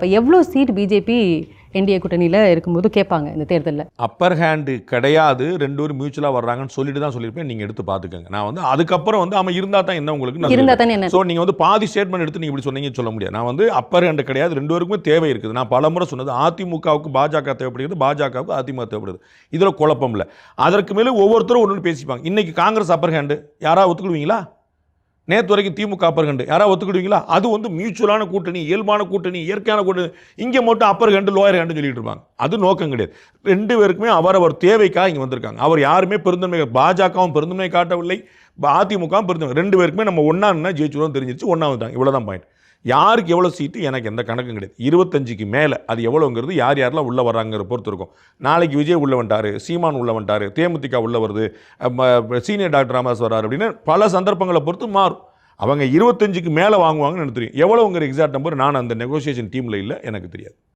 இப்போ எவ்வளோ seat BJP NDA கூட்டணியில் இருக்கும்போது கேட்பாங்க இந்த தேர்தலில்? அப்பர் ஹேண்டு கிடையாது, ரெண்டு பேரும் மியூச்சுவலாக வர்றாங்கன்னு சொல்லிட்டு தான் சொல்லியிருப்பேன். நீங்கள் எடுத்து பார்த்துக்கோங்க. நான் வந்து அதுக்கப்புறம் வந்து அவன் இருந்தால் தான் என்ன உங்களுக்கு இருந்தால் தானே என்ன? ஸோ நீங்கள் வந்து பாதி ஸ்டேட்மெண்ட் எடுத்து நீங்கள் இப்படி சொன்னீங்கன்னு சொல்ல முடியாது. நான் வந்து அப்பர் ஹேண்டு கிடையாது, ரெண்டு பேருக்குமே தேவை இருக்குது. நான் பல முறை சொன்னது அதிமுகவுக்கு பாஜக தேவைப்படுகிறது, பாஜகவுக்கு அதிமுக தேவைப்படுது. இதில் குழப்பம் இல்லை. அதற்கு மேலே ஒவ்வொருத்தரும் ஒன்று பேசிப்பாங்க. இன்னைக்கு காங்கிரஸ் அப்பர் ஹேண்டு யாராவது ஒத்துக்கிடுவீங்களா? நேற்று வரைக்கும் திமுக அப்பர் ஹேண்டு யாராவது ஒத்துக்கிடுவீங்களா? அது வந்து மியூச்சுவலான கூட்டணி, இயல்பான கூட்டணி, இயற்கையான கூட்டணி. இங்கே மட்டும் அப்பர் ஹேண்டு லோயர் ஹேண்டு சொல்லிட்டு இருப்பாங்க. அது நோக்கம் கிடையாது. ரெண்டு பேருக்குமே அவரவர் தேவைக்காக இங்கே வந்திருக்காங்க. அவர் யாருமே பெருந்தன்மை, பாஜகவும் பெருந்தன்மை காட்டவில்லை, அதிமுகவும் பெருந்தன்மை. ரெண்டு பேருக்குமே நம்ம ஒன்றா ஜெயிச்சுருவோம் தெரிஞ்சிருச்சு, ஒன்றா வந்துட்டாங்க. இவ்வளோதான் பாயிண்ட். யாருக்கு எவ்வளோ சீட்டு எனக்கு எந்த கணக்கும் கிடையாது. 25க்கு மேலே அது எவ்வளோங்கிறது யார் யாரெல்லாம் உள்ளே வர்றாங்கிற பொறுத்து இருக்கும். நாளைக்கு விஜய் உள்ளே வந்துட்டார், சீமான் உள்ளே வந்துட்டார், தேமுதிக உள்ளே வருது, சீனியர் டாக்டர் ராமதாஸ் வர்றாரு அப்படின்னு பல சந்தர்ப்பங்களை பொறுத்து மாறும். அவங்க 25க்கு மேலே வாங்குவாங்கன்னு எனக்கு தெரியும். எவ்வளோங்கிற எக்ஸாக்ட் நம்பர் நான் அந்த நெகோசியேஷன் டீமில் இல்லை, எனக்கு தெரியாது.